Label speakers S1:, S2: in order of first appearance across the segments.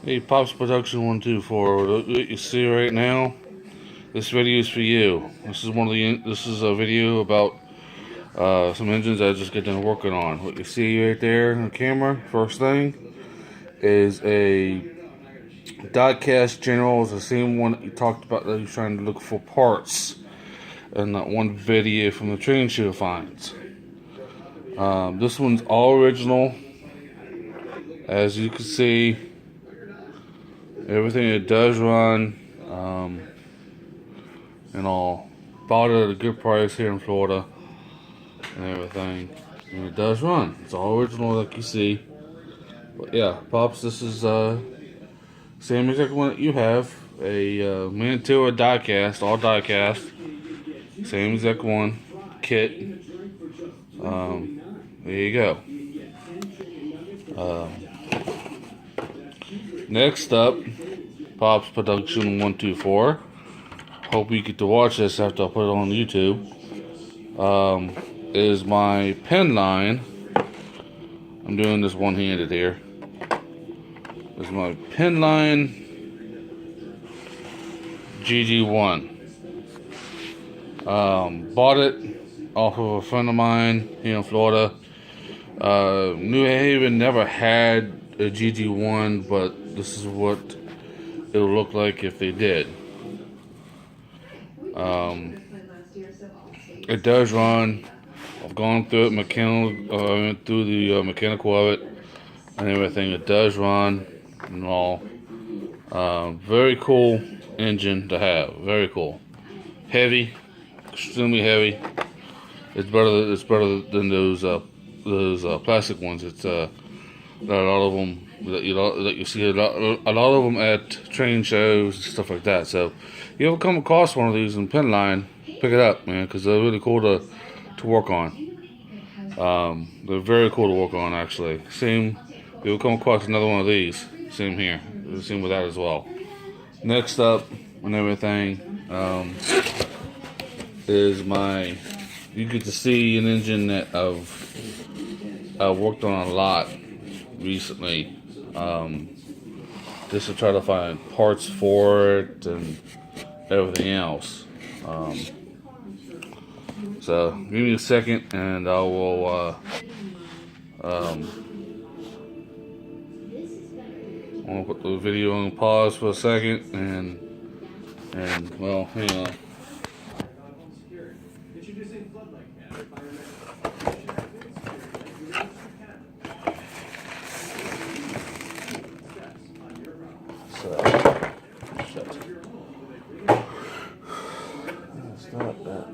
S1: Hey, Pops Production 124. What you see right now, this video is for you. This is a video about some engines I just got done working on. What you see right there on the camera, first thing, is a diecast General. It's the same one that you talked about that you're trying to look for parts in that one video from the train show finds. This one's all original. As you can see, everything it does run, and all. Bought it at a good price here in Florida and everything. And it does run. It's all original like you see. But yeah, Pops, this is same exact one that you have. A Mantua diecast, all diecast. Same exact one. Kit. There you go. Next up, Pops Production 124. Hope you get to watch this after I put it on YouTube. Is my pen line. I'm doing this one-handed here. This is my pen line GG1. Bought it off of a friend of mine here in Florida. New Haven never had a GG1, but this is what it'll look like if they did. It does run. I've gone through it through the mechanical of it and everything. It does run and all. Very cool engine to have. Very cool. Heavy, extremely heavy. It's better than those plastic ones. It's a lot of them that you see a lot of them at train shows and stuff like that. So, if you ever come across one of these in pen line, pick it up, man, because they're really cool to work on. They're very cool to work on, actually. Same, if you ever come across another one of these, same here. Same with that as well. Next up and everything is my. You get to see an engine that I've worked on a lot recently. Just to try to find parts for it and everything else. So give me a second and I will I'm gonna put the video on pause for a second and well, hang on. Stop that.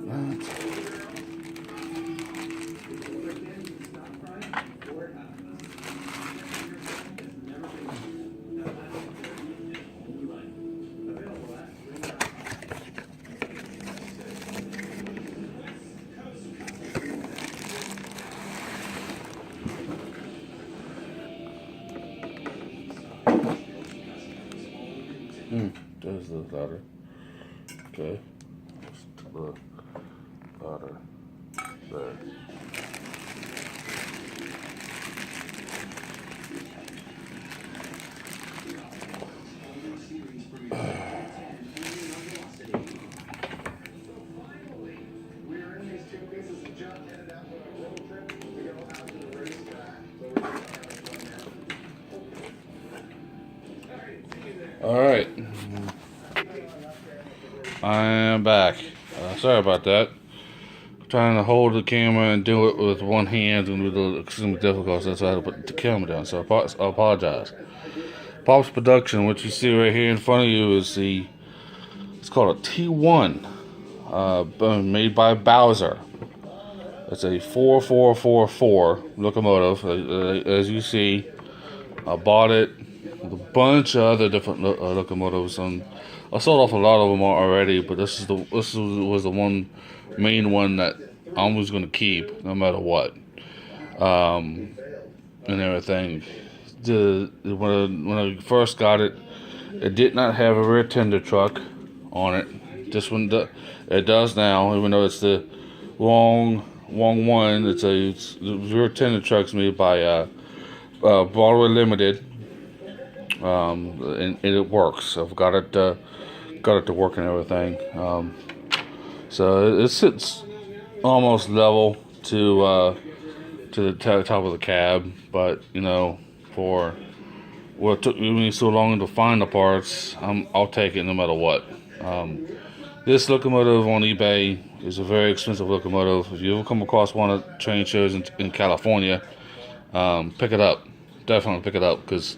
S1: There's the ladder. Okay. The ladder there. All right. I am back. Sorry about that. I'm trying to hold the camera and do it with one hand and with extremely difficult, so that's why I had to put the camera down. So I apologize. Pops Production, what you see right here in front of you is it's called a T1, made by Bowser. It's a 4444 locomotive. As you see, I bought it with a bunch of other different locomotives, and I sold off a lot of them already, but this was the one main one that I was going to keep no matter what, and everything. When I first got it, it did not have a rear tender truck on it. This one it does now, even though it's the wrong one. It's the rear tender truck's made by Broadway Limited. and it works. I've got it to work and everything. So it sits almost level to the top of the cab, but you know, for what took me so long to find the parts, I'll take it no matter what. This locomotive on eBay is a very expensive locomotive. If you ever come across one at train shows in California, pick it up. Definitely pick it up, because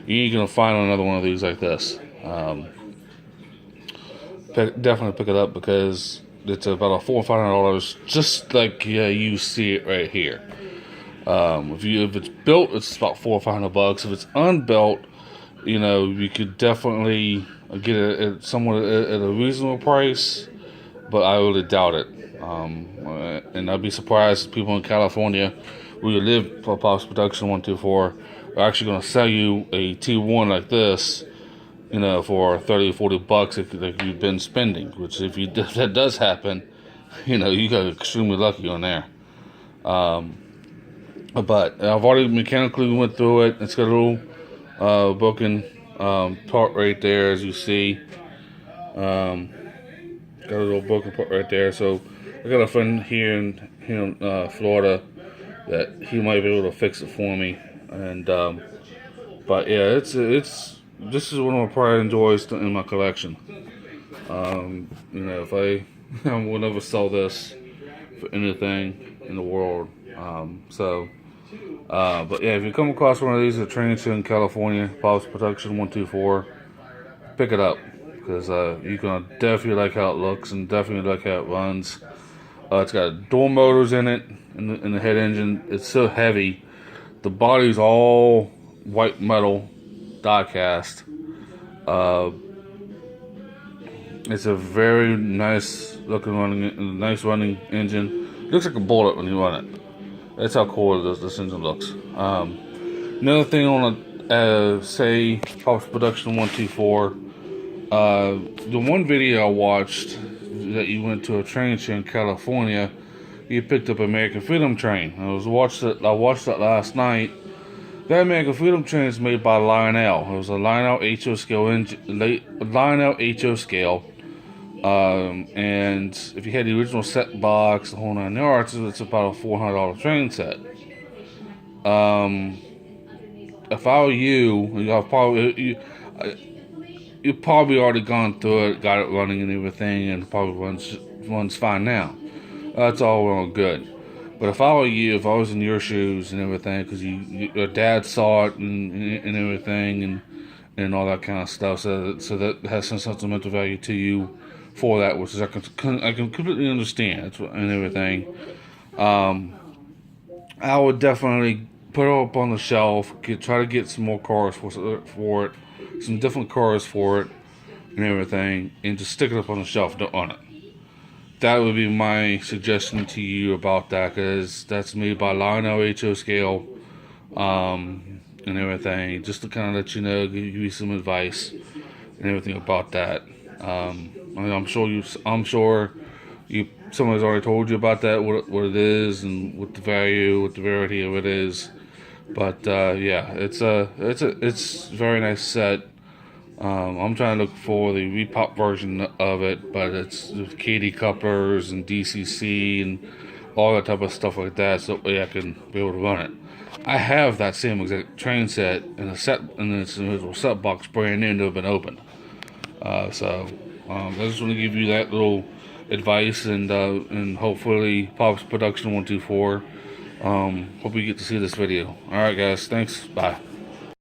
S1: you ain't gonna find another one of these like this. Definitely pick it up, because it's about $400 or $500, just like you see it right here. If it's built, it's about $400 or $500. If it's unbuilt, you know, you could definitely get it at somewhat at a reasonable price, but I really doubt it. And I'd be surprised if people in California, where you live for Pops Production 124, are actually going to sell you a T1 like this, you know, for $30 or $40 if you've been spending. Which, if that does happen, you know, you got extremely lucky on there. But I've already mechanically went through it. It's got a little broken part right there, as you see. Got a little broken part right there. So I got a friend here in Florida that he might be able to fix it for me. And but yeah, this is one of my pride and joys in my collection. You know, if I will never sell this for anything in the world. But yeah, if you come across one of these at a train show in California, Pops Production 124, pick it up, because you're gonna definitely like how it looks and definitely like how it runs. It's got dual motors in it, in the head engine. It's so heavy. The body's all white metal die cast. It's a very nice running engine. It looks like a bullet when you run it. That's how cool this engine looks. Another thing I want to say, Pops Production 124. The one video I watched that you went to a train show in California, you picked up American Freedom Train. I watched that last night. That American Freedom Train is made by Lionel. It was a Lionel HO scale and if you had the original set box, the whole 9 yards, it's about a $400 train set. If I were you probably already gone through it, got it running and everything, and probably runs fine now. That's all well and good. But if I were you, if I was in your shoes and everything, because your dad saw it and everything and all that kind of stuff, so that has some sentimental value to you for that, which is I can completely understand and everything. I would definitely put it up on the shelf, try to get some more cars for it, some different cars for it and everything, and just stick it up on the shelf on it. That would be my suggestion to you about that, because that's made by Lionel HO scale and everything, just to kind of let you know, give you some advice and everything about that. I'm sure someone's already told you about that, what it is and what the verity of it is. But yeah, it's a very nice set. I'm trying to look for the repop version of it, but it's with KD couplers and DCC and all that type of stuff like that, so I can be able to run it. I have that same exact train set in its individual set box, brand new, never been opened. I just want to give you that little advice, and hopefully Pops Production 124. Hope you get to see this video. Alright guys, thanks, bye.